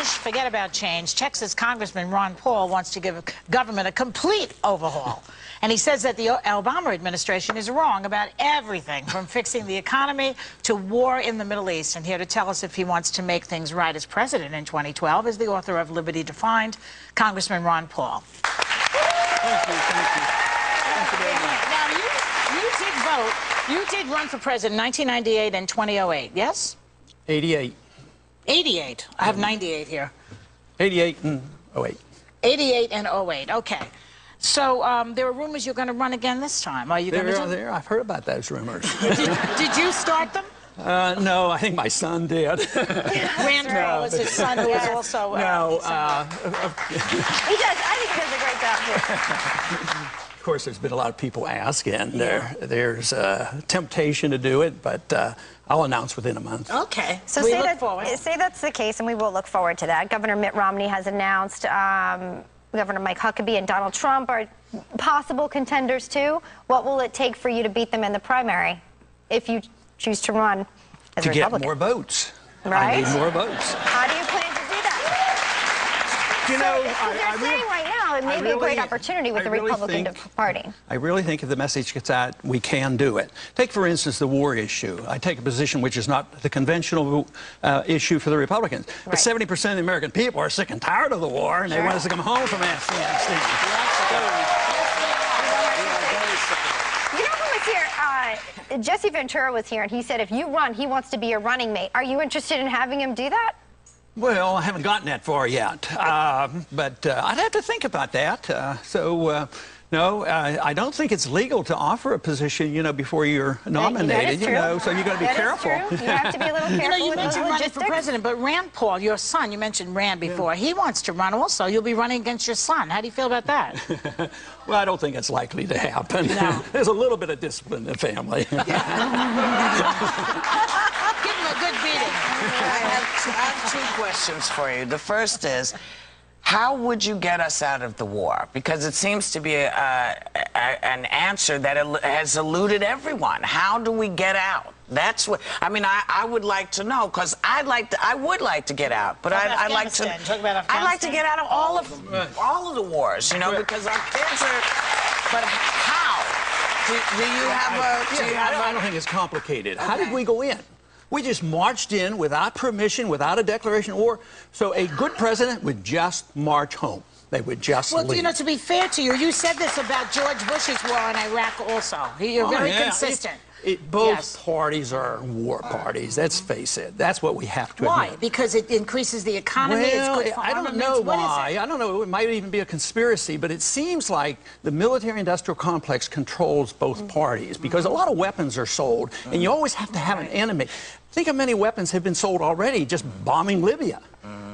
change, forget about change. Texas Congressman Ron Paul wants to give government a complete overhaul. And he says that the Obama administration is wrong about everything, from fixing the economy to war in the Middle East. And here to tell us if he wants to make things right as president in 2012 is the author of Liberty Defined, Congressman Ron Paul. Thank you, thank you. Thank you very much. Now, you did vote. You did run for president in 1998 and 2008, yes? 88. 88. I have 98 here. 88 and 08. 88 and 08. Okay. So there are rumors you're going to run again this time. Are you going to? There. I've heard about those rumors. Did you start them? No, I think my son did. Rand Paul was his son, who was also. He does. I think he does a great job here. Of course, there's been a lot of people ask, and there's a temptation to do it, but I'll announce within a month. Okay. So say that's the case, and we will look forward to that. Governor Mitt Romney has announced Governor Mike Huckabee and Donald Trump are possible contenders too. What will it take for you to beat them in the primary if you choose to run as a Republican? To get more votes. Right? I need more votes. How do you plan to do that? You know, they're saying right now it may be a great opportunity with the Republican Party. I really think if the message gets out, we can do it. Take, for instance, the war issue. I take a position which is not the conventional issue for the Republicans. But 70% of the American people are sick and tired of the war, and they want us to come home from Afghanistan. You know who was here? Jesse Ventura was here, and he said if you run, he wants to be your running mate. Are you interested in having him do that? Well, I haven't gotten that far yet, but I'd have to think about that. No, I don't think it's legal to offer a position, you know, before you're nominated, you know, so you got to be careful. True. You have to be a little careful. You mentioned running for president, but Rand Paul, your son, you mentioned Rand before, he wants to run also. You'll be running against your son. How do you feel about that? Well, I don't think it's likely to happen. No. There's a little bit of discipline in the family. Give him a good beating. I have two questions for you. The first is, how would you get us out of the war? Because it seems to be an answer that has eluded everyone. How do we get out? That's what I mean. I would like to know, because I would like to get out, but I'd like to get out of all of the wars, you know, because our kids are. But how? Do you have a? I don't think it's complicated. Okay. How did we go in? We just marched in without permission, without a declaration of war. So a good president would just march home. They would just leave. Well, you know, to be fair to you, you said this about George Bush's war in Iraq also. You're very consistent. Both parties are war parties. Let's face it. That's what we have to admit. Why? Because it increases the economy. Well, it's good for I don't armaments. know What why. is it? I don't know. It might even be a conspiracy, but it seems like the military-industrial complex controls both parties, because a lot of weapons are sold, and you always have to have an enemy. Think how many weapons have been sold already just bombing Libya.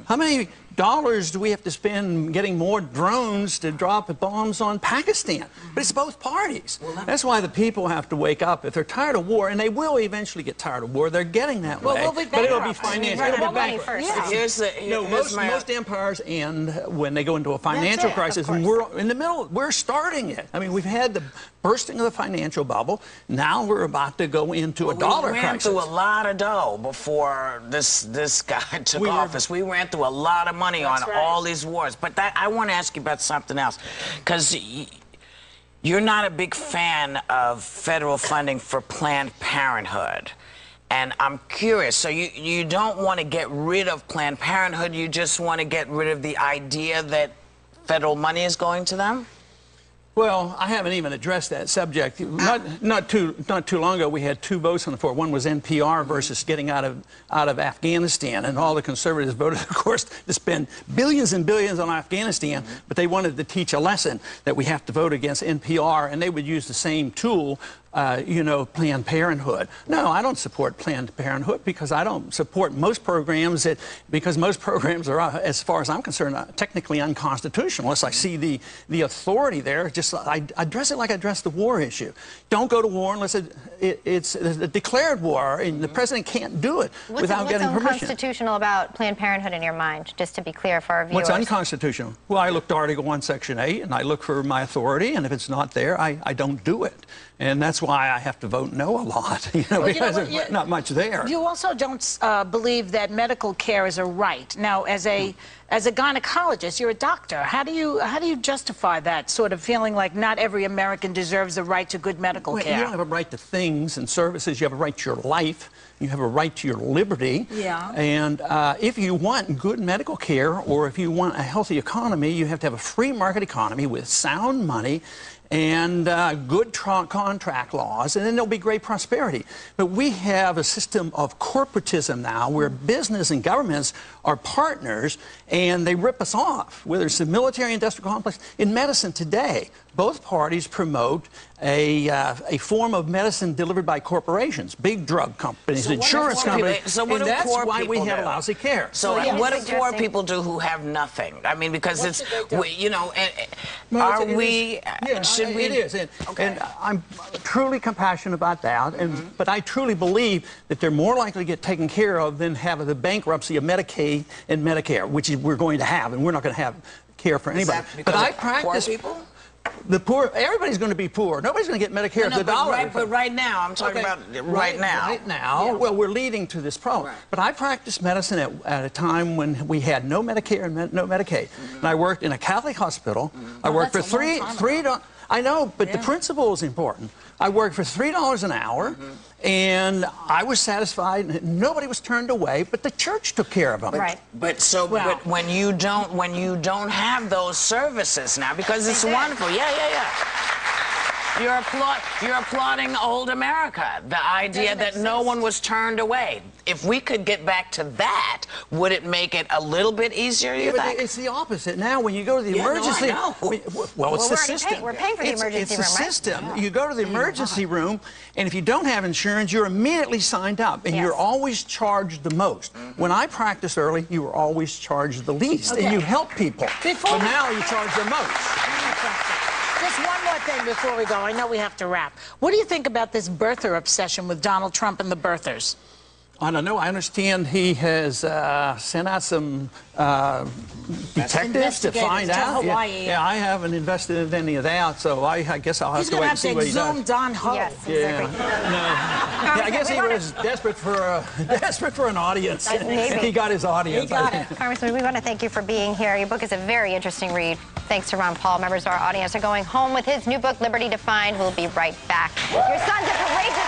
How many dollars do we have to spend getting more drones to drop bombs on Pakistan? But it's both parties. That's why the people have to wake up. If they're tired of war, and they will eventually get tired of war, they're getting that way. We'll be but it'll be bankrupt. financial. It'll be bankrupt. Most empires end when they go into a financial crisis, and we're in the middle. We're starting it. I mean, we've had the bursting of the financial bubble. Now we're about to go into a dollar crisis. We ran through a lot of dough before this guy took office. We ran through a lot of money on all these wars. But I want to ask you about something else, because you're not a big fan of federal funding for Planned Parenthood. And I'm curious, so you don't want to get rid of Planned Parenthood, you just want to get rid of the idea that federal money is going to them? Well, I haven't even addressed that subject. Not too long ago, we had two votes on the floor. One was NPR versus getting out of Afghanistan, and all the conservatives voted, of course, to spend billions and billions on Afghanistan. But they wanted to teach a lesson that we have to vote against NPR, and they would use the same tool. You know, Planned Parenthood. No, I don't support Planned Parenthood, because I don't support most programs because most programs are, as far as I'm concerned, technically unconstitutional. Unless I see the authority there, I address it like I address the war issue. Don't go to war unless it's a declared war, and the president can't do it without getting permission. What's unconstitutional about Planned Parenthood in your mind, just to be clear for our viewers? What's unconstitutional? Well, I look to Article 1, Section 8, and I look for my authority, and if it's not there, I don't do it. And that's why why I have to vote no a lot. Because there's not much there. You also don't believe that medical care is a right. Now, as a gynecologist, you're a doctor. How do you justify that sort of feeling like not every American deserves the right to good medical care? You don't have a right to things and services. You have a right to your life. You have a right to your liberty. Yeah. And if you want good medical care, or if you want a healthy economy, you have to have a free market economy with sound money and good contract laws, and then there'll be great prosperity. But we have a system of corporatism now where business and governments are partners, and they rip us off, whether it's the military-industrial complex. In medicine today, both parties promote a form of medicine delivered by corporations, big drug companies, insurance companies, and that's why we have lousy care. So what do poor people do who have nothing? I mean, because it's, you know, are we... Should we? It is, and I'm truly compassionate about that, but I truly believe that they're more likely to get taken care of than have the bankruptcy of Medicaid and Medicare, which we're going to have, and we're not going to have care for anybody. But I practice... Poor people? The poor, everybody's going to be poor. Nobody's going to get Medicare if the dollar. But right now, I'm talking about right now. Right now, well, we're leading to this problem. Right. But I practiced medicine at a time when we had no Medicare and no Medicaid. And I worked in a Catholic hospital. I worked for three. I know, but the principle is important. I worked for $3 an hour, and I was satisfied. And nobody was turned away, but the church took care of them. Right. But when you don't have those services now, because it's wonderful. Yeah. You're applauding old America, the idea that no one was turned away. If we could get back to that, would it make it a little bit easier, you think? It's the opposite. Now, when you go to the emergency... No, well, it's the system. We're paying for the emergency room, right? It's the system. You go to the emergency room, and if you don't have insurance, you're immediately signed up, and you're always charged the most. When I practiced early, you were always charged the least, and you help people. But now you charge the most. Just one more thing before we go. I know we have to wrap. What do you think about this birther obsession with Donald Trump and the birthers? I don't know. I understand he has sent out some detectives to find out. Yeah, I haven't invested in any of that, so I guess I'll have to wait and see what he does. He's going to have to exhume Don Ho. Yes, exactly. Yeah, I guess he was desperate for an audience. Maybe. He got his audience. He got it. Congressman, we want to thank you for being here. Your book is a very interesting read. Thanks to Ron Paul. Members of our audience are going home with his new book, Liberty Defined. We'll be right back. Your son's a courageous